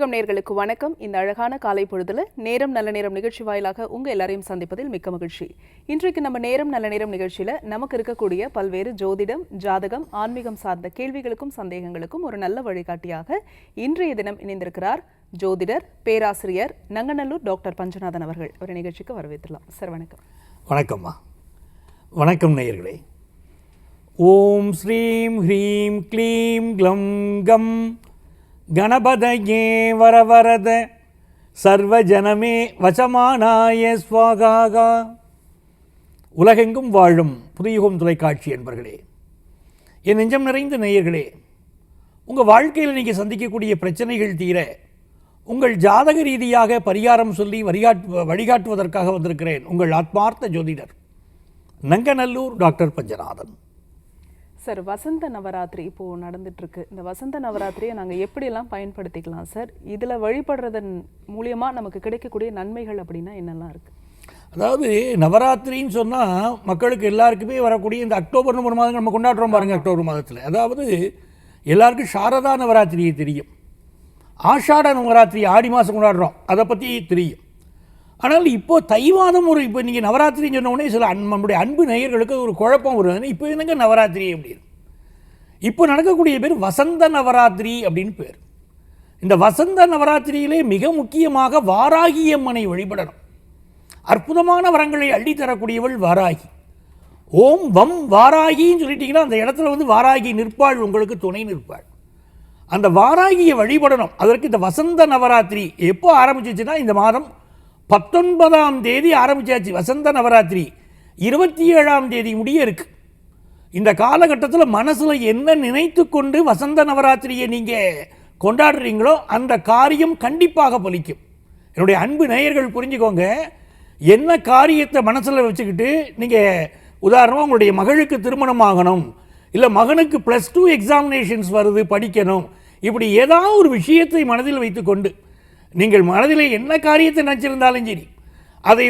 பூர்வீகம் நேயர்களுக்கு வணக்கம். இந்த அழகான காலை பொழுதுல நேரம் நல்ல நேரம் நிகழ்ச்சி வாயிலாக உங்க எல்லாரையும் சந்திப்பதில் மிக்க மகிழ்ச்சி. இன்றைக்கு நம்ம நேரம் நல்ல நேரம் நிகழ்ச்சியில நமக்கு இருக்கக்கூடிய பல்வேறு ஜோதிடம், ஜாதகம், ஆன்மீகம் சார்ந்த கேள்விகளுக்கும் சந்தேகங்களுக்கும் ஒரு நல்ல வழிகாட்டியாக இன்றைய தினம் இணைந்திருக்கிறார் ஜோதிடர், பேராசிரியர் நங்கநல்லூர் டாக்டர் பஞ்சநாதன் அவர்கள். ஒரு நிகழ்ச்சிக்கு வரவேற்றலாம் சார். வணக்கம். வணக்கம்மா. வணக்கம் நேயர்களே. ஓம் ஸ்ரீம் ஹ்ரீம் க்ளீம் க்ளம் கம் கணபதயே வரவரத சர்வஜனமே வசமானாய ஸ்வாகாகா. உலகெங்கும் வாழும் புதியுகம் தொலைக்காட்சி என்பர்களே, என் நெஞ்சம் நிறைந்த நேயர்களே, உங்கள் வாழ்க்கையில் நீங்கள் சந்திக்கக்கூடிய பிரச்சனைகள் தீர உங்கள் ஜாதக ரீதியாக பரிகாரம் சொல்லி வழிகாட்டுவதற்காக வந்திருக்கிறேன். உங்கள் ஆத்மார்த்த ஜோதிடர் நங்கநல்லூர் டாக்டர் பஞ்சநாதன். சார், வசந்த நவராத்திரி இப்போது நடந்துட்டு இருக்கு. இந்த வசந்த நவராத்திரியை நாங்கள் எப்படியெல்லாம் பயன்படுத்திக்கலாம் சார்? இதில் வழிபடுறதன் மூலியமாக நமக்கு கிடைக்கக்கூடிய நன்மைகள் அப்படின்னா என்னெல்லாம் இருக்குது? அதாவது நவராத்திரின்னு சொன்னால் மக்களுக்கு எல்லாருக்குமே வரக்கூடிய இந்த அக்டோபர் நவம்பர் மாதம் நம்ம கொண்டாடுறோம் பாருங்கள். அக்டோபர் மாதத்தில் அதாவது எல்லாருக்கும் சாரதா நவராத்திரியை தெரியும், ஆஷாட நவராத்திரி ஆடி மாதம் கொண்டாடுறோம், அதை பற்றி தெரியும். ஆனால் இப்போது தை மாதம் இப்போ நீங்கள் நவராத்திரின்னு சொன்ன உடனே சில நம்முடைய அன்பு நேயர்களுக்கு ஒரு குழப்பம் வருது. இப்போ என்னங்க நவராத்திரி அப்படின்னு? இப்போ நடக்கக்கூடிய பேர் வசந்த நவராத்திரி அப்படின்னு பேர். இந்த வசந்த நவராத்திரியிலே மிக முக்கியமாக வாராகி அம்மனை வழிபடணும். அற்புதமான வரங்களை அள்ளித்தரக்கூடியவள் வாராகி. ஓம் வம் வாராகின்னு சொல்லிட்டீங்கன்னா அந்த இடத்துல வாராகி நிற்பாள், உங்களுக்கு துணை நிற்பாள். அந்த வாராகியை வழிபடணும். அதற்கு இந்த வசந்த நவராத்திரி எப்போ ஆரம்பிச்சிச்சுன்னா இந்த மாதம் 19ஆம் தேதி ஆரம்பிச்சாச்சு. வசந்த நவராத்திரி 27ஆம் தேதி முடிய இருக்கு. இந்த காலகட்டத்தில் மனசில் என்ன நினைத்து கொண்டு வசந்த நவராத்திரியை நீங்கள் கொண்டாடுறீங்களோ அந்த காரியம் கண்டிப்பாக பலிக்கும். என்னுடைய அன்பு நேயர்கள் புரிஞ்சுக்கோங்க. என்ன காரியத்தை மனசில் வச்சுக்கிட்டு நீங்கள் உதாரணமாக உங்களுடைய மகளுக்கு திருமணம் ஆகணும், இல்லை மகனுக்கு +2 எக்ஸாமினேஷன்ஸ் வருது படிக்கணும், இப்படி ஏதாவது ஒரு விஷயத்தை மனதில் வைத்துக்கொண்டு நீங்கள் மனதிலே என்ன காரியத்தை நினச்சிருந்தாலும் சரி அதை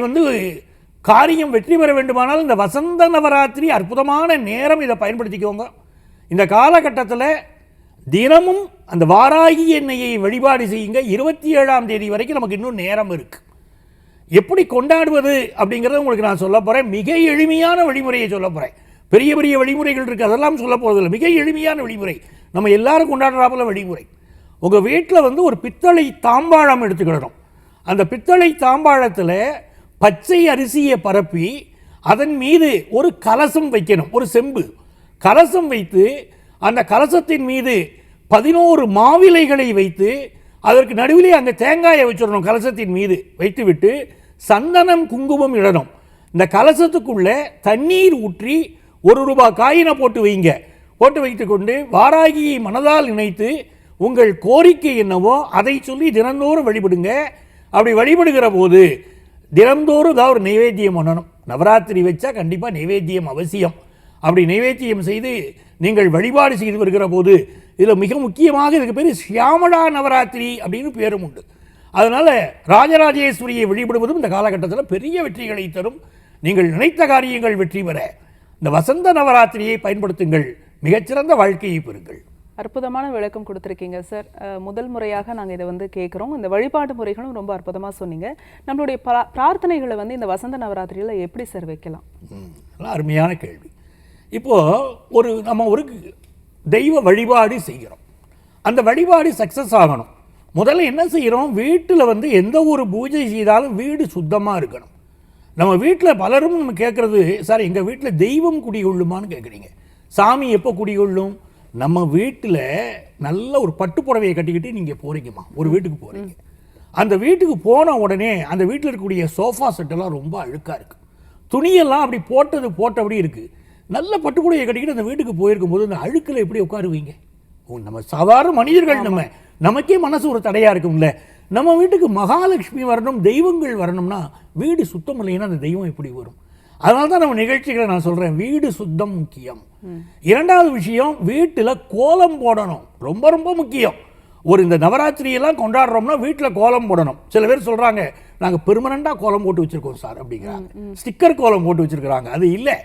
காரியம் வெற்றி பெற வேண்டுமானால் இந்த வசந்த நவராத்திரி அற்புதமான நேரம். இதை பயன்படுத்திக்கோங்க. இந்த காலகட்டத்தில் தினமும் அந்த வாராகி எண்ணெயை வழிபாடு செய்யுங்க. 27ஆம் தேதி வரைக்கும் நமக்கு இன்னும் நேரம் இருக்குது. எப்படி கொண்டாடுவது அப்படிங்கிறத உங்களுக்கு நான் சொல்ல போகிறேன். மிக எளிமையான வழிமுறையை சொல்ல போகிறேன். பெரிய பெரிய வழிமுறைகள் இருக்குது, அதெல்லாம் சொல்ல போகிறதில்லை. மிக எளிமையான வழிமுறை, நம்ம எல்லாரும் கொண்டாடுறாப்புல வழிமுறை. உங்கள் வீட்டில் ஒரு பித்தளை தாம்பாழம் எடுத்துக்கிடணும். அந்த பித்தளை தாம்பாழத்தில் பச்சை அரிசியை பரப்பி அதன் மீது ஒரு கலசம் வைக்கணும். ஒரு செம்பு கலசம் வைத்து அந்த கலசத்தின் மீது 11 மாவிலைகளை வைத்து அதற்கு நடுவிலே அங்கே தேங்காயை வச்சிடணும். கலசத்தின் மீது வைத்துவிட்டு சந்தனம் குங்குமம் இடணும். இந்த கலசத்துக்குள்ளே தண்ணீர் ஊற்றி ₹1 காயினை போட்டு வைங்க. போட்டு வைத்து கொண்டு வாராகியை மனதால் நினைத்து உங்கள் கோரிக்கை என்னவோ அதை சொல்லி தினந்தோறும் வழிபடுங்க. அப்படி வழிபடுகிற போது தினந்தோறும் தான் ஒரு நைவேத்தியம் பண்ணணும். நவராத்திரி வச்சா கண்டிப்பாக நைவேத்தியம் அவசியம். அப்படி நைவேத்தியம் செய்து நீங்கள் வழிபாடு செய்து வருகிற போது இதில் மிக முக்கியமாக இதுக்கு பேர் ஷியாமளா நவராத்திரி அப்படின்னு பேரும் உண்டு. அதனால் ராஜராஜேஸ்வரியை வழிபடுவதும் இந்த காலகட்டத்தில் பெரிய வெற்றிகளை தரும். நீங்கள் நினைத்த காரியங்கள் வெற்றி பெற இந்த வசந்த நவராத்திரியை பயன்படுத்துங்கள். மிகச்சிறந்த வாழ்க்கையை பெறுங்கள். அற்புதமான விளக்கம் கொடுத்துருக்கீங்க சார். முதல் முறையாக நாங்கள் இதை கேட்குறோம். இந்த வழிபாட்டு முறைகளும் ரொம்ப அற்புதமாக சொன்னீங்க. நம்மளுடைய பிரார்த்தனைகளை இந்த வசந்த நவராத்திரியில் எப்படி சார் வைக்கலாம்? அருமையான கேள்வி. இப்போது நம்ம ஒரு தெய்வ வழிபாடு செய்கிறோம். அந்த வழிபாடு சக்ஸஸ் ஆகணும். முதல்ல என்ன செய்கிறோம், வீட்டில் எந்த ஒரு பூஜை செய்தாலும் வீடு சுத்தமாக இருக்கணும். நம்ம வீட்டில் பலரும் நம்ம கேட்குறது, சார் எங்கள் வீட்டில் தெய்வம் குடிகொள்ளுமான்னு கேட்குறீங்க. சாமி எப்போ குடிகொள்ளும்? நம்ம வீட்டில் நல்ல ஒரு பட்டு புடவையை கட்டிக்கிட்டு நீங்கள் போகிறீங்கம்மா, ஒரு வீட்டுக்கு போகிறீங்க. அந்த வீட்டுக்கு போன உடனே அந்த வீட்டில் இருக்கக்கூடிய சோஃபா செட்டெல்லாம் ரொம்ப அழுக்காக இருக்குது, துணியெல்லாம் அப்படி போட்டபடி இருக்குது. நல்ல பட்டு புடவையை கட்டிக்கிட்டு அந்த வீட்டுக்கு போயிருக்கும் போது அந்த அழுக்கில் எப்படி உட்காருவீங்க? நம்ம சாதாரண மனிதர்கள், நமக்கே மனசு ஒரு தடையாக இருக்கும்ல. நம்ம வீட்டுக்கு மகாலட்சுமி வரணும், தெய்வங்கள் வரணும்னா வீடு சுத்தம் இல்லைன்னா அந்த தெய்வம் எப்படி வரும்? அதனால தான் நம்ம நிகழ்ச்சிகளை நான் சொல்கிறேன், வீடு சுத்தம் முக்கியம். இரண்டாவது விஷயம், வீட்டில் கோலம் போடணும், ரொம்ப ரொம்ப முக்கியம். இந்த நவராத்திரியெல்லாம் கொண்டாடுறோம்னா வீட்டில் கோலம் போடணும். சில பேர் சொல்கிறாங்க நாங்கள் பெர்மனண்டாக கோலம் போட்டு வச்சுருக்கோம் சார் அப்படிங்கிறாங்க. ஸ்டிக்கர் கோலம் போட்டு வச்சுருக்கிறாங்க. அது இல்லை,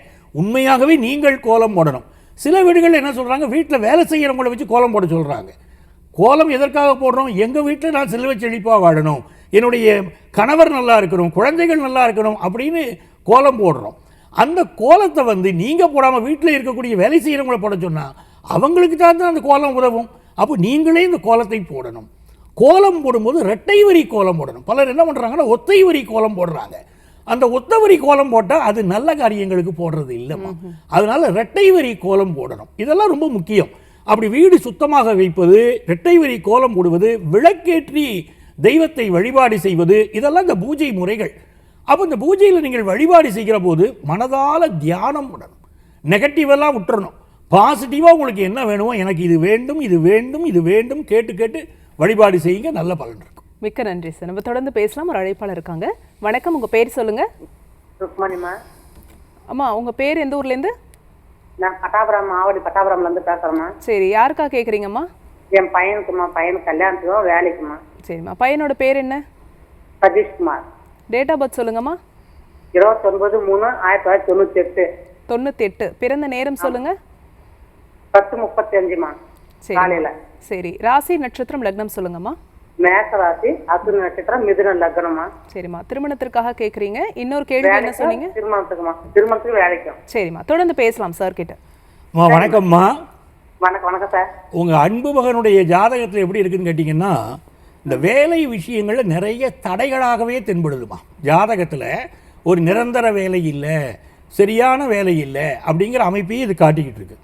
உண்மையாகவே நீங்கள் கோலம் போடணும். சில வீடுகள் என்ன சொல்கிறாங்க, வீட்டில் வேலை செய்கிறவங்களை வச்சு கோலம் போட சொல்கிறாங்க. கோலம் எதற்காக போடுறோம்? எங்கள் வீட்டில் நான் செல்வ செழிப்பாக வாழணும், என்னுடைய கணவர் நல்லா இருக்கணும், குழந்தைகள் நல்லா இருக்கணும் அப்படின்னு கோலம் போடுறோம். அந்த கோலத்தை வந்து நீங்கள் போடாமல் வீட்டில் இருக்கக்கூடிய வேலை செய்கிறவங்களை போட சொன்னால் அவங்களுக்கு தான் அந்த கோலம் உதவும். அப்போ நீங்களே இந்த கோலத்தை போடணும். கோலம் போடும்போது இரட்டை வரி கோலம் போடணும். பலர் என்ன பண்ணுறாங்கன்னா ஒத்தை வரி கோலம் போடுறாங்க. அந்த ஒத்த வரி கோலம் போட்டால் அது நல்ல காரியங்களுக்கு போடுறது இல்லைம்மா. அதனால இரட்டை வரி கோலம் போடணும். இதெல்லாம் ரொம்ப முக்கியம். அப்படி வீடு சுத்தமாக வைப்பது, இரட்டை வரி கோலம் போடுவது, விளக்கேற்றி தெய்வத்தை வழிபாடு செய்வது, இதெல்லாம் இந்த பூஜை முறைகள். அப்போ இந்த பூஜையில் நீங்கள் வழிபாடு செய்கிற போது மனதால் தியானம் பண்ணணும். நெகட்டிவெல்லாம் விட்டுறணும். பாசிட்டிவாக உங்களுக்கு என்ன வேணுமோ, எனக்கு இது வேண்டும், இது வேண்டும், இது வேண்டும் கேட்டு கேட்டு வழிபாடு செய்யுங்க, நல்ல பலன் இருக்கும். மிக்க நன்றி சார். நம்ம தொடர்ந்து பேசலாம். ஒரு அழைப்பாளர் இருக்காங்க. வணக்கம், உங்கள் பேர் சொல்லுங்கள். ருக்மணிமா. அம்மா, உங்கள் பேர் எந்த ஊர்லேருந்து? நான் பட்டாபுரம், ஆவடி பட்டாபுரம்லேருந்து பேசுகிறேம்மா. சரி, யாருக்கா கேட்குறீங்கம்மா? என் பையனுக்குமா, பையனுக்கு கல்யாணத்துக்கும் வேலைக்குமா. சரிம்மா, பையனோட பேர் என்ன? சதீஷ்குமார். டேட் ஆஃப் பர்த் சொல்லுங்கம்மா. 29/3/1998. 98. பிறந்த நேரம் சொல்லுங்க. 10:35மா காலையில். சரி, ராசி நட்சத்திரம் லக்னம் சொல்லுங்கம்மா. மேச ராசி, அசுர நட்சத்திரம், மிதுன லக்னமா. சரிம்மா, திருமணத்திற்காக கேட்குறீங்க. இன்னொரு கேள்வி என்ன சொன்னீங்க? திருமணத்துக்குமா, திருமணத்துக்கு வேலைக்கும். சரிம்மா, தொடர்ந்து பேசலாம் சார் கிட்ட. வணக்கம்மா. வணக்கம். வணக்கம் சார். உங்கள் அன்பு மகனுடைய ஜாதகத்தில் எப்படி இருக்குன்னு கேட்டிங்கன்னா, இந்த வேலை விஷயங்களில் நிறைய தடைகளாகவே தென்படுதுமா. ஜாதகத்தில் ஒரு நிரந்தர வேலை இல்லை, சரியான வேலை இல்லை அப்படிங்கிற அமைப்பையும் இது காட்டிக்கிட்டு இருக்கு.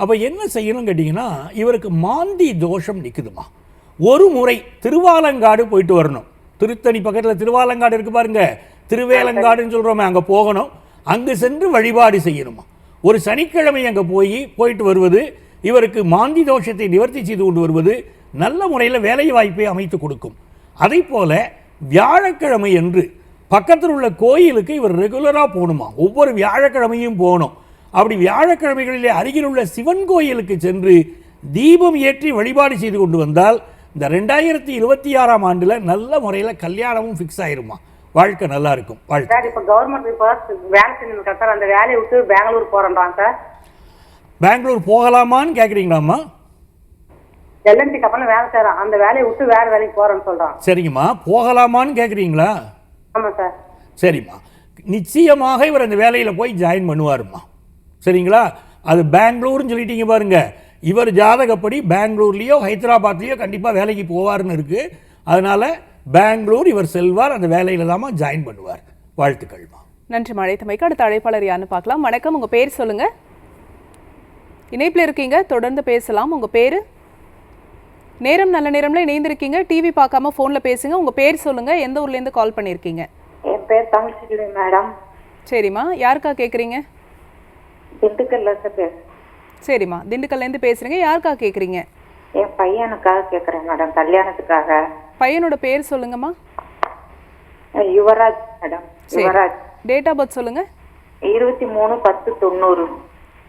அப்போ என்ன செய்யணும்னு கேட்டிங்கன்னா, இவருக்கு மாந்தி தோஷம் நிற்குதுமா. ஒரு முறை திருவாலங்காடு போயிட்டு வரணும். திருத்தணி பக்கத்தில் திருவாலங்காடு இருக்குது பாருங்க, திருவேலங்காடுன்னு சொல்கிறோமே, அங்கே போகணும். அங்கே சென்று வழிபாடு செய்யணுமா. ஒரு சனிக்கிழமை அங்கே போயிட்டு வருவது இவருக்கு மாந்தி தோஷத்தை நிவர்த்தி செய்து கொண்டு வருவது நல்ல முறையில் வேலை வாய்ப்பை அமைத்து கொடுக்கும். அதை போல வியாழக்கிழமை என்று பக்கத்தில் உள்ள கோயிலுக்கு இவர் ரெகுலராக போகணுமா. ஒவ்வொரு வியாழக்கிழமையும் போகணும். அப்படி வியாழக்கிழமைகளிலே அருகில் உள்ள சிவன் கோயிலுக்கு சென்று தீபம் ஏற்றி வழிபாடு செய்து கொண்டு வந்தால் இந்த 2026ஆம் ஆண்டில் நல்ல முறையில் கல்யாணமும் ஃபிக்ஸ் ஆயிருமா. வாழ்க்கை நல்லா இருக்கும். சார், இப்போ கவர்மெண்ட் இப்போ வேலை செஞ்சுருக்கேன் சார். அந்த வேலையை விட்டு பெங்களூர் போகிறேன்றான் சார். பெங்களூர் போகலாமான்னு கேட்குறீங்களாம்மா? எல்என்டிக்கு அப்புறம் வேலை செய்கிறான். அந்த வேலையை விட்டு வேறு வேலைக்கு போகிறேன்னு சொல்கிறான். சரிங்கம்மா, போகலாமான்னு கேட்குறீங்களா? ஆமாம் சார். சரிம்மா, நிச்சயமாக இவர் அந்த வேலையில் போய் ஜாயின் பண்ணுவாருமா. சரிங்களா? அது பெங்களூர்னு சொல்லிட்டீங்க பாருங்க, இவர் ஜாதகப்படி பெங்களூர்லேயோ ஹைதராபாத்லேயோ கண்டிப்பாக வேலைக்கு போவார்னு இருக்குது. அதனால் பெங்களூர் இவர் செல்வார், அந்த வேலையில் தாம்மா ஜாயின் பண்ணுவார். வாழ்த்துக்கள்மா. நன்றி மழைத்தமைக்கு. அடுத்த அழைப்பாளர் யாருன்னு பார்க்கலாம். வணக்கம், உங்கள் பேர் சொல்லுங்கள். இணைப்பில் இருக்கீங்க, தொடர்ந்து பேசலாம். உங்கள் பேர்? நேரம் நல்ல நேரம்ல இணைந்திருக்கீங்க. டிவி பார்க்காம ஃபோனில் பேசுங்க. உங்கள் பேர் சொல்லுங்கள், எந்த ஊர்லேருந்து கால் பண்ணியிருக்கீங்க? என் பேர் தமிழ்ச்செல்வி மேடம். சரிம்மா, யாருக்கா கேட்குறீங்க? திண்டுக்கல்ல சார். சரிம்மா, திண்டுக்கல்லேருந்து பேசுகிறீங்க. யாருக்கா கேட்குறீங்க? என் பையனுக்காக கேட்குறேன் மேடம், கல்யாணத்துக்காக. பையனோட பேர் சொல்லுங்கம்மா. Yuvraj madam. Yuvraj. Date of birth சொல்லுங்கள். 23/10/90.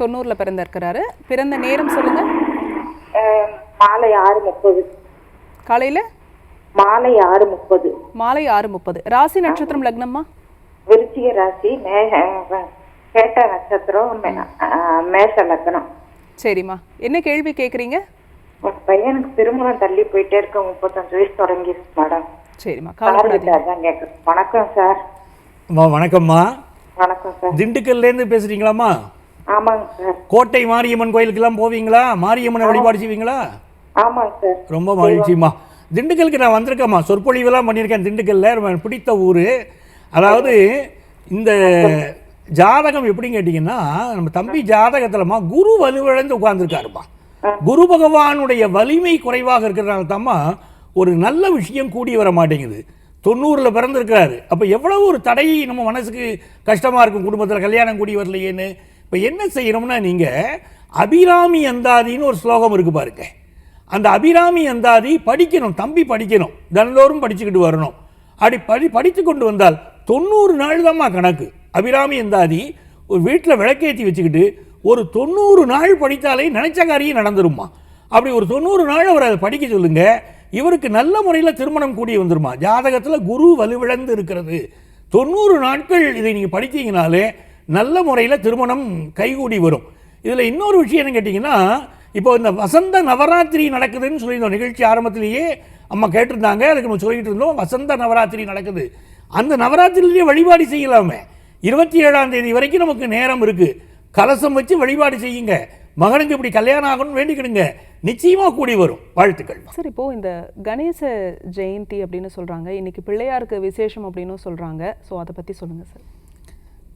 90ல் பிறந்திருக்கிறாரு. பிறந்த நேரம் சொல்லுங்கள். மாலை 6:30. காலையில் மாலை 6:30. மாலை 6:30. ராசி நட்சத்திரம் லக்னம்மா? விருச்சிக ராசி, கேட்ட நட்சத்திரம், மேஷ லக்னம். சரிம்மா, என்ன கேள்வி கேட்குறீங்க? ஒரு பையனுக்கு திருமணம் தள்ளி போயிட்டே இருக்க, 35 வயசு தொடங்கி மேடம். சரிம்மா, கவலைப்படாதீங்க. வணக்கம் சார். வணக்கம்மா. வணக்கம் சார். திண்டுக்கல்லேருந்து பேசுகிறீங்களாம்மா? ஆமாங்க சார். கோட்டை மாரியம்மன் கோயிலுக்கெல்லாம் போவீங்களா? மாரியம்மனை வழிபாடு செய்வீங்களா? ஆமாங்க சார். ரொம்ப மகிழ்ச்சிம்மா. திண்டுக்கலுக்கு நான் வந்திருக்கேம்மா, சொற்பொழிவெல்லாம் பண்ணியிருக்கேன். திண்டுக்கல்ல ரொம்ப பிடித்த ஊர். அதாவது இந்த ஜாதகம் எப்படின்னு கேட்டிங்கன்னா, நம்ம தம்பி ஜாதகத்தில்மா குரு வலுவிழந்து உட்கார்ந்துருக்காருமா. குரு பகவானுடைய வலிமை குறைவாக இருக்கிறதுனால தாம்மா ஒரு நல்ல விஷயம் கூடி வர மாட்டேங்குது. 90ல் பிறந்திருக்கிறாரு. அப்போ எவ்வளவு ஒரு தடை நம்ம மனசுக்கு கஷ்டமாக இருக்கும், குடும்பத்தில் கல்யாணம் கூடி வரலையேன்னு. இப்போ என்ன செய்யணும்னா, நீங்கள் அபிராமி அந்தாதின்னு ஒரு ஸ்லோகம் இருக்குது பாருங்க. அந்த அபிராமி அந்தாதி படிக்கணும், தம்பி படிக்கணும், தினந்தோறும் படிச்சுக்கிட்டு வரணும். அப்படி படித்து கொண்டு வந்தால் 90 நாள் தான்மா கணக்கு. அபிராமி அந்தாதி ஒரு வீட்டில் விளக்கேற்றி வச்சுக்கிட்டு ஒரு 90 நாள் படித்தாலே நினைச்ச காரியம் நடந்துருமா. அப்படி ஒரு 90 நாள் அவர் அதை படிக்க சொல்லுங்க. இவருக்கு நல்ல முறையில் திருமணம் கூடி வந்துருமா. ஜாதகத்தில் குரு வலுவிழந்து இருக்கிறது. 90 நாட்கள் இதை நீங்கள் படித்தீங்கனாலே நல்ல முறையில் திருமணம் கைகூடி வரும். இதில் இன்னொரு விஷயம் என்ன கேட்டிங்கன்னா, இப்போ இந்த வசந்த நவராத்திரி நடக்குதுன்னு சொல்லியிருந்தோம் நிகழ்ச்சி ஆரம்பத்திலேயே அம்மா கேட்டிருந்தாங்க, அதுக்கு நம்ம சொல்லிட்டு இருந்தோம் வசந்த நவராத்திரி நடக்குது. அந்த நவராத்திரியிலேயே வழிபாடு செய்யலாமே. 27ஆம் தேதி வரைக்கும் நமக்கு நேரம் இருக்கு. கலசம் வச்சு வழிபாடு செய்யுங்க. மகனுக்கு இப்படி கல்யாணம் ஆகணும்னு வேண்டிக்கிடுங்க, நிச்சயமா கூடி வரும். வாழ்த்துக்கள். சார், இப்போ இந்த கணேச ஜெயந்தி அப்படின்னு சொல்றாங்க, இன்னைக்கு பிள்ளையாருக்கு விசேஷம் அப்படின்னு சொல்றாங்க. ஸோ அதை பத்தி சொல்லுங்க சார்.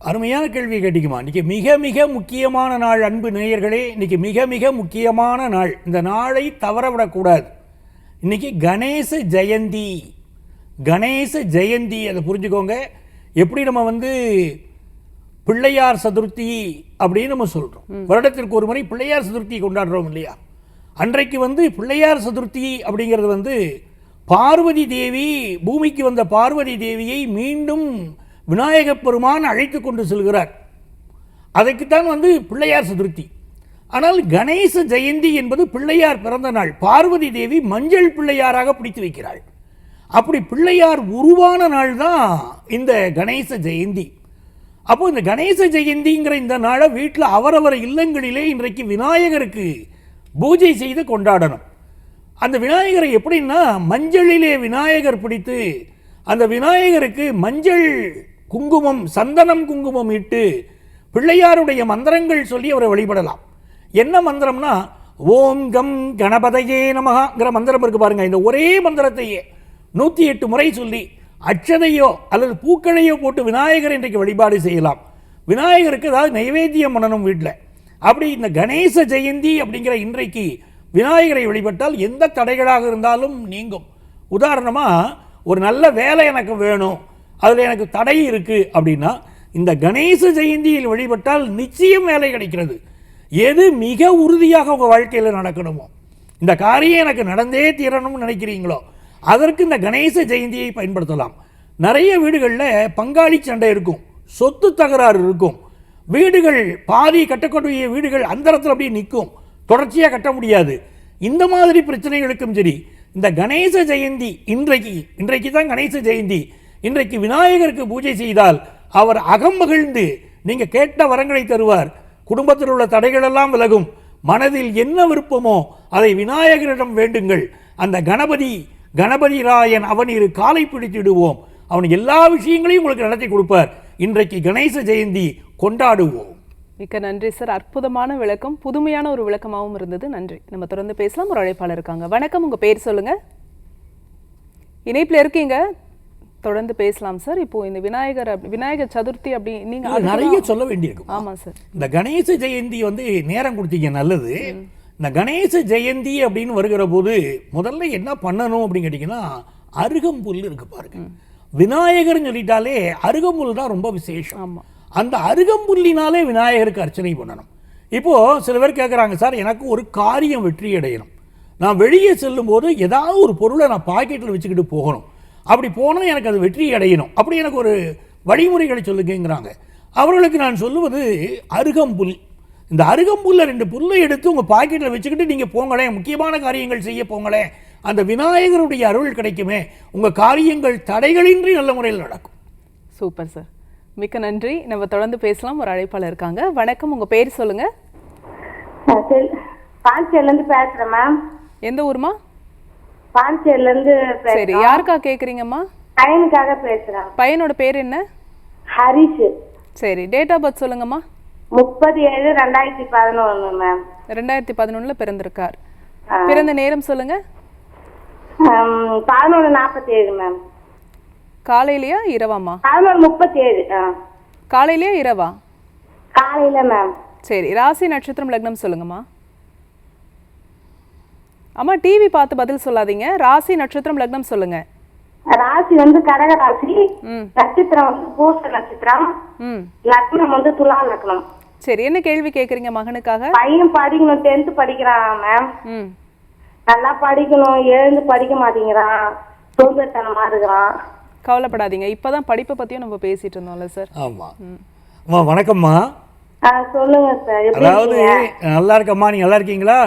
அருமையான கேள்வி கேட்டிக்குமா. இன்றைக்கி மிக மிக முக்கியமான நாள் அன்பு நேயர்களே. இன்றைக்கி மிக மிக முக்கியமான நாள். இந்த நாளை தவறவிடக்கூடாது. இன்றைக்கி கணேச ஜெயந்தி. கணேச ஜெயந்தி அதை புரிஞ்சுக்கோங்க. எப்படி நம்ம பிள்ளையார் சதுர்த்தி அப்படின்னு நம்ம சொல்கிறோம். வருடத்திற்கு ஒரு முறை பிள்ளையார் சதுர்த்தி கொண்டாடுறோம் இல்லையா? அன்றைக்கு பிள்ளையார் சதுர்த்தி அப்படிங்கிறது பார்வதி தேவி, பூமிக்கு வந்த பார்வதி தேவியை மீண்டும் விநாயகப் பெருமான் அழைத்து கொண்டு செல்கிறார். அதற்குத்தான் பிள்ளையார் சதுர்த்தி. ஆனால் கணேச ஜெயந்தி என்பது பிள்ளையார் பிறந்த நாள். பார்வதி தேவி மஞ்சள் பிள்ளையாராக பிடித்து வைக்கிறாள். அப்படி பிள்ளையார் உருவான நாள் தான் இந்த கணேச ஜெயந்தி. அப்போ இந்த கணேச ஜெயந்திங்கிற இந்த நாளை வீட்டில் அவரவர் இல்லங்களிலே இன்றைக்கு விநாயகருக்கு பூஜை செய்து கொண்டாடணும். அந்த விநாயகரை எப்படின்னா மஞ்சளிலே விநாயகர் பிடித்து அந்த விநாயகருக்கு மஞ்சள் குங்குமம், சந்தனம் குங்குமம் இட்டு பிள்ளையாருடைய மந்திரங்கள் சொல்லி அவரை வழிபடலாம். என்ன மந்திரம்னா ஓம் கம் கணபதையே நமஹங்கிற மந்திரம் இருக்கு பாருங்க. இந்த ஒரே மந்திரத்தையே 108 முறை சொல்லி அட்சதையோ அல்லது பூக்களையோ போட்டு விநாயகர் இன்றைக்கு வழிபாடு செய்யலாம். விநாயகருக்கு ஏதாவது நைவேத்தியம் பண்ணணும் வீட்டில். அப்படி இந்த கணேச ஜெயந்தி அப்படிங்கிற இன்றைக்கு விநாயகரை வழிபட்டால் எந்த தடைகளாக இருந்தாலும் நீங்கும். உதாரணமாக ஒரு நல்ல வேலை எனக்கு வேணும், அதில் எனக்கு தடை இருக்குது அப்படின்னா இந்த கணேச ஜெயந்தியில் வழிபட்டால் நிச்சயம் வேலை கிடைக்கிறது. எது மிக உறுதியாக உங்கள் வாழ்க்கையில் நடக்கணுமோ, இந்த காரியம் எனக்கு நடந்தே தீரணும்னு நினைக்கிறீங்களோ அதற்கு இந்த கணேச ஜெயந்தியை பயன்படுத்தலாம். நிறைய வீடுகளில் பங்காளி சண்டை இருக்கும், சொத்து தகராறு இருக்கும், வீடுகள் பாதி கட்டக்கூடிய வீடுகள் அந்தரத்தில் அப்படியே நிற்கும், தொடர்ச்சியாக கட்ட முடியாது. இந்த மாதிரி பிரச்சனைகளுக்கும் சரி இந்த கணேச ஜெயந்தி இன்றைக்கு தான் கணேச ஜெயந்தி. இன்றைக்கு விநாயகருக்கு பூஜை செய்தால் அவர் அகமகிழ்ந்து நீங்கள் கேட்ட வரங்களை தருவார். குடும்பத்தில் உள்ள தடைகளெல்லாம் விலகும். மனதில் என்ன விருப்பமோ அதை விநாயகரிடம் வேண்டுங்கள். அந்த கணபதி ராயன் அவன் இரு காலை பிடித்திடுவோம், அவன் எல்லா விஷயங்களையும் உங்களுக்கு நடத்தி கொடுப்பார். இன்றைக்கு கணேச ஜெயந்தி கொண்டாடுவோம். மிக்க நன்றி சார். அற்புதமான விளக்கம், புதுமையான ஒரு விளக்கமாகவும் இருந்தது. நன்றி. நம்ம தொடர்ந்து பேசலாம். ஒரு அழைப்பாளர் இருக்காங்க. வணக்கம், உங்க பேர் சொல்லுங்க. இணைப்பில் இருக்கீங்க, தொடர்ந்து பேசலாம் சார். இப்போ இந்த விநாயகர் சதுர்த்தி அப்படி நீங்க நிறைய சொல்ல வேண்டியிருக்கும். ஆமா சார். இந்த கணேச ஜெயந்தி நேரம் கொடுத்தீங்க, நல்லது. இந்த கணேச ஜெயந்தி அப்படின்னு வருகிற போது முதல்ல என்ன பண்ணணும் அப்படின்னு கேட்டீங்கன்னா, அருகம்புல் இருக்கு பாருங்க. விநாயகர்னு சொல்லிட்டாலே அருகம்புல் தான் ரொம்ப விசேஷம். ஆமா. அந்த அருகம்புல்லினாலே விநாயகருக்கு அர்ச்சனை பண்ணணும். இப்போ சில பேர் கேட்குறாங்க, சார் எனக்கு ஒரு காரியம் வெற்றி அடையணும், நான் வெளியே செல்லும் போது ஏதாவது ஒரு பொருளை நான் பாக்கெட்டில் வச்சுக்கிட்டு போகணும், அப்படி போனால் எனக்கு அது வெற்றி அடையணும், அப்படி எனக்கு ஒரு வழிமுறைகளை சொல்லுங்கிறாங்க. அவர்களுக்கு நான் சொல்லுவது அருகம்புல். இந்த அருகம்புல்ல 2 புல்லை எடுத்து உங்கள் பாக்கெட்டில் வச்சுக்கிட்டு நீங்கள் போங்களேன், முக்கியமான காரியங்கள் செய்ய போங்களேன், அந்த விநாயகருடைய அருள் கிடைக்குமே, உங்கள் காரியங்கள் தடைகளின்றி நல்ல முறையில் நடக்கும். சூப்பர் சார், மிக்க நன்றி. நம்ம தொடர்ந்து பேசலாம். ஒரு அழைப்பாளர் இருக்காங்க. வணக்கம், உங்க பேர் சொல்லுங்க. பாண்டிச்சேரியிலேருந்து பேசுகிறேன் மேம். எந்த ஊர்மா? பாண்டிச்சேரியிலேருந்து. சரி, யாருக்கா கேட்குறீங்கம்மா? பையனுக்காக பேசுகிறேன். பையனோட பேர் என்ன? ஹரிஷ். சரி, டேட் ஆஃப் பர்த் சொல்லுங்கம்மா. 37/2011 மேம். 2011 பிறந்திருக்கார். பிறந்த நேரம் சொல்லுங்க. 11:47 மேம். காலையிலயா இரவாமா? 11:37. காலையிலயா இரவா? காலையில மேம். சரி, ராசி நட்சத்திரம் லக்னம் சொல்லுங்கம்மா. அம்மா டிவி பார்த்து பதில் சொல்லாதீங்க, ராசி நட்சத்திரம் லக்னம் சொல்லுங்க. ராசி கடக ராசி, நட்சத்திரம் பூச நட்சத்திரம், லக்னம் துலா லக்னம். சரி, என்ன கேள்வி கேக்குறீங்க மகனுக்காக? பையன் படிக்கணும், 10th படிக்கிறான் மேம். நல்லா படிக்கணும், எழுந்து படிக்க மாட்டேங்கிறான், சோம்பேறித்தனமா இருக்கிறான். கவலைப்படாதீங்க, இப்பதான் படிப்பை பத்தியும் நம்ம பேசிட்டு இருந்தோம்ல சார். ஆமா. அம்மா வணக்கம்மா. சொல்லுங்க சார். அதாவது நல்லா இருக்கம்மா, நீங்க நல்லா இருக்கீங்களா?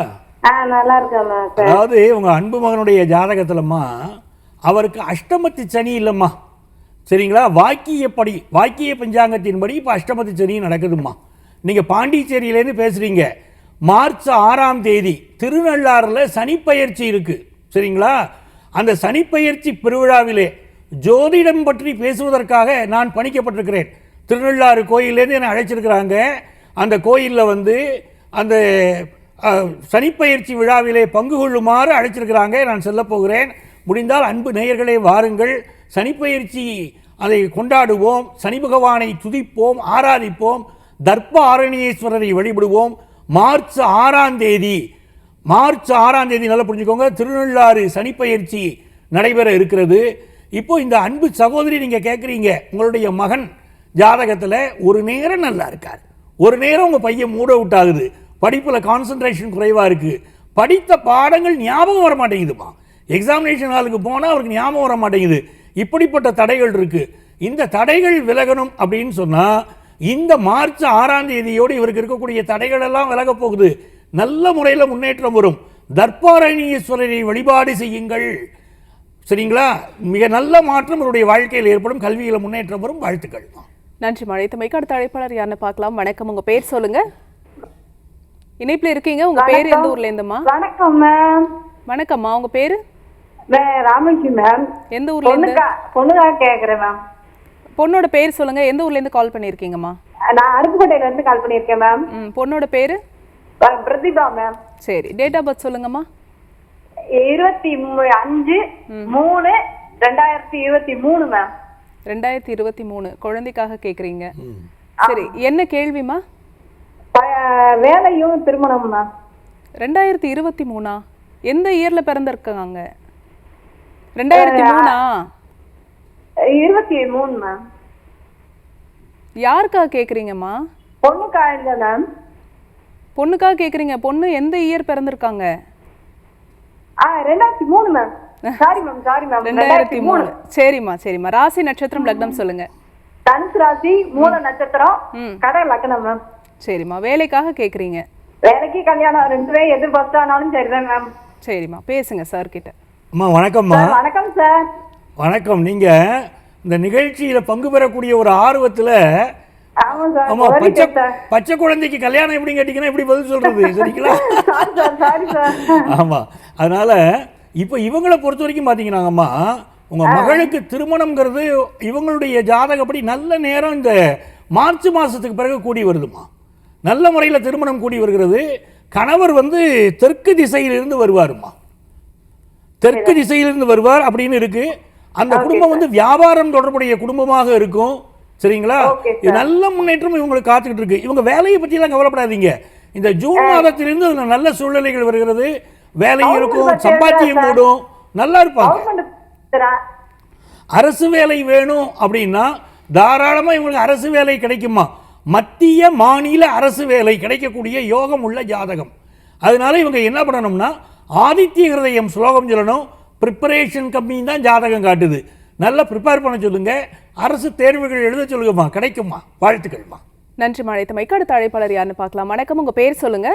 நல்லா இருக்கேன் சார். அதாவது உங்க அன்பு மகனுடைய ஜாதகத்துலம்மா அவருக்கு அஷ்டமத்து சனி இல்லைம்மா, சரிங்களா? வாக்கிய பஞ்சாங்கத்தின்படி இப்போ அஷ்டமத்து சனி நடக்குதும்மா. நீங்கள் பாண்டிச்சேரியிலேருந்து பேசுகிறீங்க. மார்ச் 6ஆம் தேதி திருநள்ளாறில் சனிப்பெயர்ச்சி இருக்கு, சரிங்களா? அந்த சனிப்பெயர்ச்சி பெருவிழாவிலே ஜோதிடம் பற்றி பேசுவதற்காக நான் பணிக்கப்பட்டிருக்கிறேன். திருநள்ளாறு கோயிலேருந்து என்னை அழைச்சிருக்கிறாங்க. அந்த கோயிலில் வந்து அந்த சனிப்பெயர்ச்சி விழாவிலே பங்கு கொள்ளுமாறு அழைச்சிருக்கிறாங்க. நான் செல்ல போகிறேன். முடிந்தால் அன்பு நேயர்களே வாருங்கள், சனிப்பெயர்ச்சி அதை கொண்டாடுவோம், சனி பகவானை துதிப்போம், ஆராதிப்போம், தர்ப்ப ஆரண்யேஸ்வரரை வழிபடுவோம். மார்ச் 6ஆம் தேதி நல்லா புரிஞ்சுக்கோங்க, திருநள்ளாறு சனிப்பெயர்ச்சி நடைபெற இருக்கிறது. இப்போ இந்த அன்பு சகோதரி நீங்கள் கேட்குறீங்க, உங்களுடைய மகன் ஜாதகத்தில் ஒரு நேரம் நல்லா இருக்கார், ஒரு நேரம் உங்கள் பையன் மூட அவுட் ஆகுது, படிப்பில் கான்சன்ட்ரேஷன் குறைவாக இருக்குது, படித்த பாடங்கள் ஞாபகம் வர மாட்டேங்குதுமா, எக்ஸாமினேஷன் ஹாலுக்கு போனால் அவருக்கு ஞாபகம் வர மாட்டேங்குது, இப்படிப்பட்ட தடைகள் இருக்குது. இந்த தடைகள் விலகணும் அப்படின்னு சொன்னால் இந்த மார்ச் 6ஆம் தேதியோடு இவருக்கு இருக்கக்கூடிய தடைகள் எல்லாம் விலக போகுது. நல்ல முறையில் முன்னேற்றம் வரும். தர்ப்பாரண்யேஸ்வரரை வழிபாடு செய்யுங்கள், சரிங்களா? மிக நல்ல மாற்றம் அவருடைய வாழ்க்கையில் ஏற்படும், கல்வியில் முன்னேற்றம் வரும். வாழ்த்துக்கள். நன்றி மழைத்தமைக்கு. அடுத்த அழைப்பாளர் யாருன்னு பார்க்கலாம். வணக்கம், உங்க பேர் சொல்லுங்க. இணைப்புல இருக்கீங்க, உங்க பேர் எந்த ஊர்ல இருந்துமா? வணக்கம் மேம். வணக்கம்மா, உங்க பேரு? ராமலட்சுமி மேம். எந்த ஊர்ல இருந்து? பொண்ணுக்காக கேக்குறேன் மேம். பொண்ணோட பேர் சொல்லுங்க. எந்த ஊர்ல இருந்து கால் பண்ணிருக்கீங்கம்மா? நான் அருப்புக்கோட்டையில இருந்து கால் பண்ணிருக்கேன் மேம். பொண்ணோட பேரு? பிரதிபா மேம். சரி, டேட் ஆஃப் பர்த் சொல்லுங்கம்மா. 25/3/2023 மேம். 2023 குழந்தைக்காக கேக்குறீங்க. சரி, என்ன கேள்விமா? வேலையும் திருமணம் மேம். 2023 எந்த இயர்ல பிறந்திருக்காங்க? 2003 23 மேம். யாருக்காக கேக்குறீங்கம்மா? பொண்ணுக்காக இல்ல மேம். பொண்ணுக்காக கேக்குறீங்க. பொண்ணு எந்த இயர் பிறந்திருக்காங்க? 2003 மேம். Sorry ma'am 2003. சரிம்மா. ராசி நட்சத்திரம் லக்னம் சொல்லுங்க. தனுசு ராசி, மூல நட்சத்திரம், கடக லக்னம் மேம். சரிம்மா, வேலைக்காக கேக்குறீங்க. வேலைக்கு கல்யாணம் 2 பேரும் எதிர்பார்த்தாலும் சரிதான் மேம். சரிம்மா, பேசுங்க சார் கிட்ட. அம்மா வணக்கம்மா. வணக்கம் சார். வணக்கம். நீங்கள் இந்த நிகழ்ச்சியில் பங்கு பெறக்கூடிய ஒரு ஆர்வத்தில் ஆமா, பச்சை குழந்தைக்கு கல்யாணம் எப்படி கேட்டீங்கன்னா எப்படி பதில் சொல்றது, சரிங்களா? ஆமா, அதனால இப்போ இவங்களை பொறுத்த வரைக்கும் பார்த்தீங்கன்னாங்கம்மா, உங்க மகளுக்கு திருமணம்ங்கிறது இவங்களுடைய ஜாதகப்படி நல்ல நேரம் இந்த மார்ச் மாசத்துக்கு பிறகு கூடி வருதுமா. நல்ல முறையில் திருமணம் கூடி வருகிறது. கணவர் வந்து தெற்கு திசையிலிருந்து வருவாருமா, தெற்கு திசையிலிருந்து வருவார் அப்படின்னு இருக்கு. அந்த குடும்பம் வந்து வியாபாரம் தொடர்புடைய குடும்பமாக இருக்கும், சரிங்களா? இது நல்ல முன்னேற்றம் இவங்களுக்கு காத்துக்கிட்டு இருக்கு. இவங்க வேலையை பற்றி எல்லாம் கவலைப்படாதீங்க. இந்த ஜூன் மாதத்திலிருந்து நல்ல சூழ்நிலைகள் வருகிறது, வேலை இருக்கும், சம்பாத்தியம் கூடும், நல்லா இருப்பாங்க. அரசு வேலை வேணும் அப்படின்னா தாராளமா இவங்களுக்கு அரசு வேலை கிடைக்குமா. மத்திய மாநில அரசு வேலை கிடைக்கக்கூடிய யோகம் உள்ள ஜாதகம். அதனால இவங்க என்ன பண்ணணும்னா ஆதித்ய ஹிருதயம் ஸ்லோகம் சொல்லணும். ப்ரிப்பரேஷன் கம்மி தான் ஜாதகம் காட்டுது. நல்லா ப்ரிப்பேர் பண்ண சொல்லுங்க. அரசு தேர்வுகள் எழுத சொல்லுங்கம்மா, கிடைக்குமா. வாழ்த்துக்கள்மா. நன்றி மழைத்தமைக்கு. அடுத்த அழைப்பாளர் யாருன்னு பார்க்கலாம். வணக்கம், உங்க பேர் சொல்லுங்க.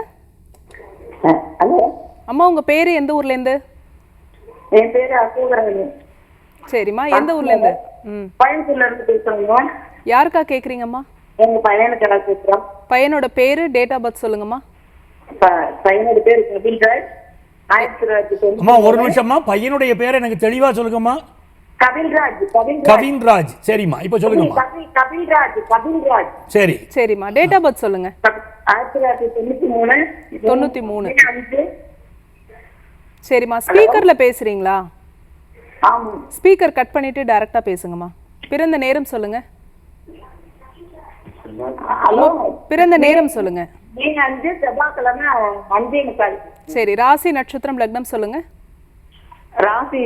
அம்மா, உங்க பேரு எந்த ஊர்ல இருந்து? என் பேரு அசோகராணி. சரிம்மா, எந்த ஊர்ல இருந்து? கோயம்புத்தூர்ல இருந்து பேசுறோங்க. யாருக்கா கேக்குறீங்கம்மா? எங்க பையனுக்கு பேசுறோம். பையனோட பேரு, டேட் ஆஃப் பர்த் சொல்லுங்கம்மா. பையனோட பேரு கபில்ராஜ். அம்மா ஒரு நிமிஷம்மா, பையனுடைய பேரை எனக்கு தெளிவா சொல்லுங்கம்மா. கவின்ராஜ். சரிம்மா, இப்போ சொல்லுங்கம்மா. கவின்ராஜ். சரி சரிம்மா, டேட் ஆஃப் பர்த் சொல்லுங்க. 1993. சரிம்மா, ஸ்பீக்கர்ல பேசுறீங்களா? ஸ்பீக்கர் கட் பண்ணிட்டு டைரக்டா பேசுங்கம்மா. பிறந்த நேரம் சொல்லுங்க. பிறந்த நேரம் சொல்லுங்க. சரி, ராசி நட்சத்திரம் லக்னம் சொல்லுங்க. ராசி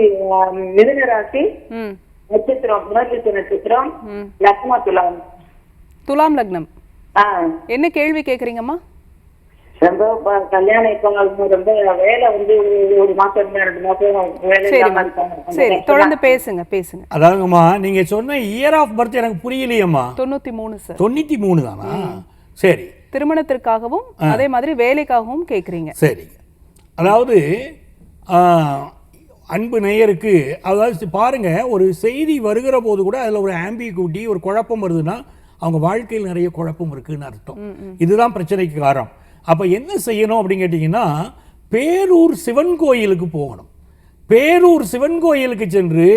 மிதுன ராசி, நட்சத்திரம் நட்சத்திரம், லக்னம் துலாம். துலாம் லக்னம். என்ன கேள்வி கேக்குறீங்கம்மா? ரொம்ப கல்யாணம் இப்போ ரொம்ப வேலை வந்து 1 மாசம் 2 மாசம் வேலை. சரி, தொடர்ந்து பேசுங்க. அதாவதுமா, நீங்க சொன்ன இயர் ஆஃப் பர்த் எனக்கு புரியலையம்மா. 93 சார். 93 தானா? சரி. திருமணத்திற்காகவும் அதே மாதிரி வேலைக்காகவும் கேக்குறீங்க. சரி, அதாவது அன்பு நேயருக்கு, அதாவது பாருங்க, ஒரு செய்தி வருகிற போது கூட அதில் ஒரு ஆம்பிகுட்டி, ஒரு குழப்பம் வருதுன்னா அவங்க வாழ்க்கையில் நிறைய குழப்பம் இருக்குன்னு அர்த்தம். இதுதான் பிரச்சனைக்கு காரணம். அப்போ என்ன செய்யணும் அப்படின்னு கேட்டிங்கன்னா, பேரூர் சிவன் கோயிலுக்கு போகணும். பேரூர் சிவன் கோயிலுக்கு சென்று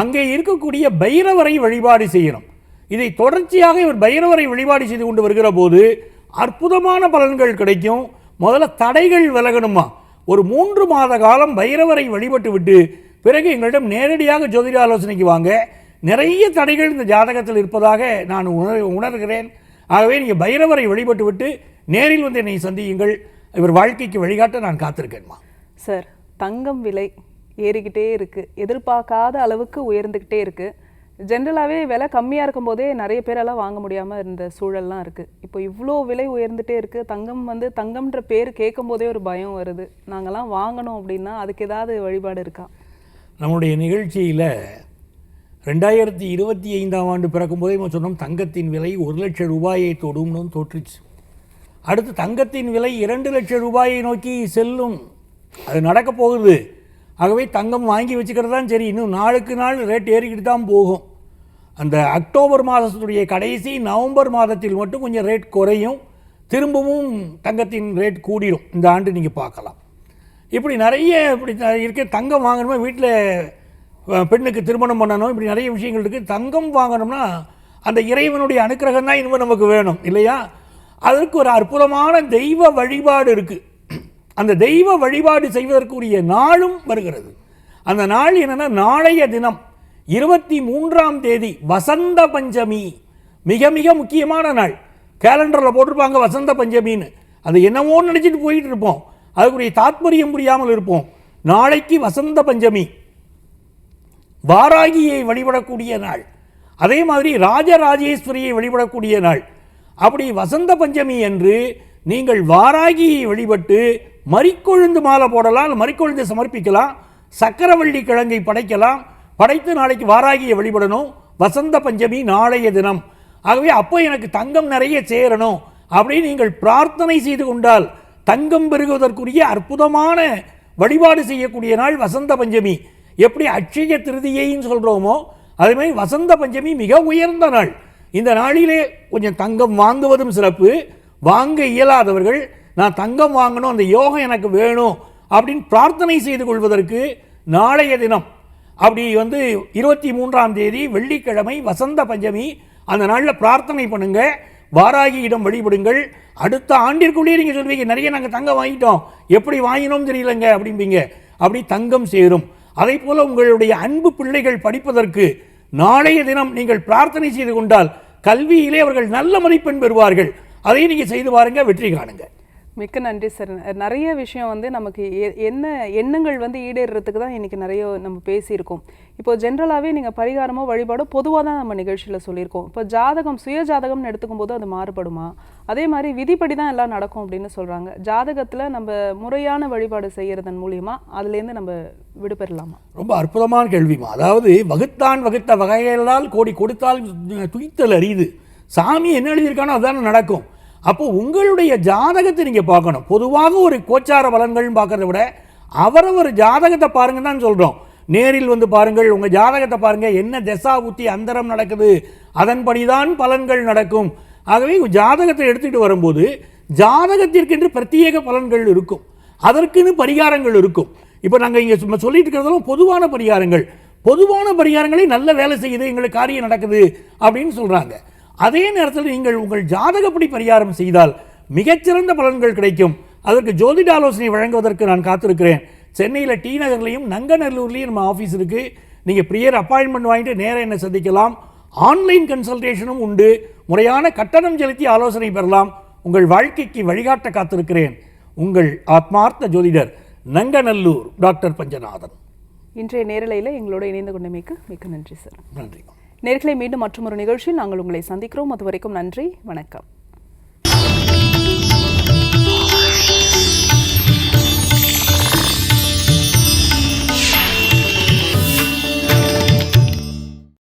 அங்கே இருக்கக்கூடிய பைரவரை வழிபாடு செய்யணும். இதை தொடர்ச்சியாக இவர் பைரவரை வழிபாடு செய்து கொண்டு வருகிற போது அற்புதமான பலன்கள் கிடைக்கும். முதல்ல தடைகள் விலகணுமா, ஒரு 3 மாத காலம் பைரவரை வழிபட்டு விட்டு பிறகு எங்களிடம் நேரடியாக ஜோதிட ஆலோசனைக்கு வாங்க. நிறைய தடைகள் இந்த ஜாதகத்தில் இருப்பதாக நான் உணர்கிறேன். ஆகவே நீங்கள் பைரவரை வழிபட்டு விட்டு நேரில் வந்து என்னை சந்தியுங்கள். இவர் வாழ்க்கைக்கு வழிகாட்ட நான் காத்திருக்கேன்மா. சார், தங்கம் விலை ஏறிக்கிட்டே இருக்குது, எதிர்பார்க்காத அளவுக்கு உயர்ந்துக்கிட்டே இருக்குது. ஜென்ரலாகவே விலை கம்மியாக இருக்கும் போதே நிறைய பேரெல்லாம் வாங்க முடியாமல் இருந்த சூழல்லாம் இருக்குது. இப்போ இவ்வளோ விலை உயர்ந்துகிட்டே இருக்குது. தங்கம்ன்ற பேர் கேட்கும் போதே ஒரு பயம் வருது. நாங்கள்லாம் வாங்கணும் அப்படின்னா அதுக்கு ஏதாவது வழிபாடு இருக்கா? நம்முடைய நிகழ்ச்சியில் 2025ஆம் ஆண்டு பிறக்கும்போதே நம்ம சொன்னோம், தங்கத்தின் விலை 1 லட்சம் ரூபாயை தொடும்னு தோற்றுச்சு. அடுத்து தங்கத்தின் விலை 2 லட்சம் ரூபாயை நோக்கி செல்லும். அது நடக்க போகுது. ஆகவே தங்கம் வாங்கி வச்சுக்கிறது தான் சரி. இன்னும் நாளுக்கு நாள் ரேட் ஏறிக்கிட்டு தான் போகும். அந்த அக்டோபர் மாதத்துடைய கடைசி நவம்பர் மாதத்தில் மட்டும் கொஞ்சம் ரேட் குறையும். திரும்பவும் தங்கத்தின் ரேட் கூடிடும். இந்த ஆண்டு நீங்கள் பார்க்கலாம். இப்படி நிறைய இருக்க தங்கம் வாங்கணுமா, வீட்டில் பெண்ணுக்கு திருமணம் பண்ணணும், இப்படி நிறைய விஷயங்கள் இருக்குது. தங்கம் வாங்கணும்னா அந்த இறைவனுடைய அனுக்கிரகம் தான் இனிமேல் நமக்கு வேணும் இல்லையா? அதற்கு ஒரு அற்புதமான தெய்வ வழிபாடு இருக்குது. அந்த தெய்வ வழிபாடு செய்வதற்குரிய நாளும் வருகிறது. அந்த நாள் என்னென்னா, நாளைய தினம் 23ஆம் தேதி வசந்த பஞ்சமி. மிக மிக முக்கியமான நாள். கேலண்டரில் போட்டிருப்பாங்க வசந்த பஞ்சமின்னு. அது என்னவோ நினச்சிட்டு போயிட்டு இருப்போம். அதுக்குரிய தாத்பரியம் புரியாமல் இருப்போம். நாளைக்கு வசந்த பஞ்சமி, வாராகியை வழிபடக்கூடிய நாள். அதே மாதிரி ராஜராஜேஸ்வரியை வழிபடக்கூடிய நாள். அப்படி வசந்த பஞ்சமி என்று நீங்கள் வாராகியை வழிபட்டு மரிக்கொழுந்து மாலை போடலாம், மரிக்கொழுந்து சமர்ப்பிக்கலாம், சக்கரவள்ளி கிழங்கை படைக்கலாம். படைத்து நாளைக்கு வாராகியை வழிபடணும். வசந்த பஞ்சமி நாளைய தினம். ஆகவே அப்போ எனக்கு தங்கம் நிறைய சேரணும் அப்படின்னு நீங்கள் பிரார்த்தனை செய்து கொண்டால் தங்கம் பெருகுவதற்குரிய அற்புதமான வழிபாடு செய்யக்கூடிய நாள் வசந்த பஞ்சமி. எப்படி அட்சய திருதியைன்னு சொல்கிறோமோ அதே மாதிரி வசந்த பஞ்சமி மிக உயர்ந்த நாள். இந்த நாளிலே கொஞ்சம் தங்கம் வாங்குவதும் சிறப்பு. வாங்க இயலாதவர்கள், நான் தங்கம் வாங்கணும், அந்த யோகம் எனக்கு வேணும் அப்படின்னு பிரார்த்தனை செய்து கொள்வதற்கு நாளைய தினம், அப்படி 23ஆம் தேதி வெள்ளிக்கிழமை வசந்த பஞ்சமி, அந்த நாளில் பிரார்த்தனை பண்ணுங்க, வாராகியிடம் வழிபடுங்கள். அடுத்த ஆண்டிற்குள்ளேயே நீங்கள் சொல்வீங்க, நிறைய நாங்கள் தங்கம் வாங்கிட்டோம், எப்படி வாங்கினோம் தெரியலங்க அப்படிம்பீங்க. அப்படி தங்கம் சேரும். அதே போல உங்களுடைய அன்பு பிள்ளைகள் படிப்பதற்கு நாளைய தினம் நீங்கள் பிரார்த்தனை செய்து கொண்டால் கல்வியிலே அவர்கள் நல்ல மதிப்பெண் பெறுவார்கள். அதை நீங்கள் செய்து பாருங்க, வெற்றி காணுங்க. மிக்க நன்றி சார். நிறைய விஷயம் நமக்கு என்ன எண்ணங்கள் ஈடேறதுக்கு தான் இன்றைக்கி நிறைய நம்ம பேசியிருக்கோம். இப்போ ஜென்ரலாகவே நீங்கள் பரிகாரமோ வழிபாடோ பொதுவாக தான் நம்ம நிகழ்ச்சியில் சொல்லியிருக்கோம். இப்போ ஜாதகம் சுய ஜாதகம்னு எடுத்துக்கும் போது அது மாறுபடுமா? அதே மாதிரி விதிப்படி தான் எல்லாம் நடக்கும் அப்படின்னு சொல்கிறாங்க. ஜாதகத்தில் நம்ம முறையான வழிபாடு செய்கிறதன் மூலியமா அதுலேருந்து நம்ம விடுபெறலாமா? ரொம்ப அற்புதமான கேள்விமா. அதாவது வகுத்தான் வகுத்த வகைகளால் கோடி கொடுத்தால் துய்த்தல் அரிது. சாமி என்ன எழுதியிருக்கானோ அதுதானே நடக்கும். அப்போ உங்களுடைய ஜாதகத்தை நீங்கள் பார்க்கணும். பொதுவாக ஒரு கோச்சார பலன்கள்னு பார்க்கறத விட அவரவர் ஜாதகத்தை பாருங்க தான் சொல்கிறோம். நேரில் பாருங்கள், உங்கள் ஜாதகத்தை பாருங்கள், என்ன தசா புத்தி அந்தரம் நடக்குது, அதன்படிதான் பலன்கள் நடக்கும். ஆகவே ஜாதகத்தை எடுத்துகிட்டு வரும்போது ஜாதகத்திற்கென்று பிரத்யேக பலன்கள் இருக்கும், அதற்குன்னு பரிகாரங்கள் இருக்கும். இப்போ நாங்கள் இங்கே சும்மா சொல்லிட்டு இருக்கிறதெல்லாம் பொதுவான பரிகாரங்கள். பொதுவான பரிகாரங்களே நல்ல வேலை செய்யுது, எங்களுக்கு காரியம் நடக்குது அப்படின்னு சொல்கிறாங்க. அதே நேரத்தில் நீங்கள் உங்கள் ஜாதகப்படி பரிகாரம் செய்தால் மிகச்சிறந்த பலன்கள் கிடைக்கும். அதற்கு ஜோதிட ஆலோசனை வழங்குவதற்கு நான் காத்திருக்கிறேன். சென்னையில் டி நகர்லையும் நங்கநல்லூர்லேயும் நம்ம ஆஃபீஸ் இருக்குது. நீங்கள் ப்ரியர் அப்பாயின்மெண்ட் வாங்கிட்டு நேராக என்ன சந்திக்கலாம். ஆன்லைன் கன்சல்டேஷனும் உண்டு. முறையான கட்டணம் செலுத்தி ஆலோசனை பெறலாம். உங்கள் வாழ்க்கைக்கு வழிகாட்ட காத்திருக்கிறேன். உங்கள் ஆத்மார்த்த ஜோதிடர் நங்கநல்லூர் டாக்டர் பஞ்சநாதன். இன்றைய நேரலையில் எங்களோட இணைந்து கொண்டமைக்கு மிக்க நன்றி சார். நன்றி. நேர்களை மீண்டும் மற்றொரு நிகழ்ச்சியில் நாங்கள் உங்களை சந்திக்கிறோம். அதுவரைக்கும் நன்றி, வணக்கம்.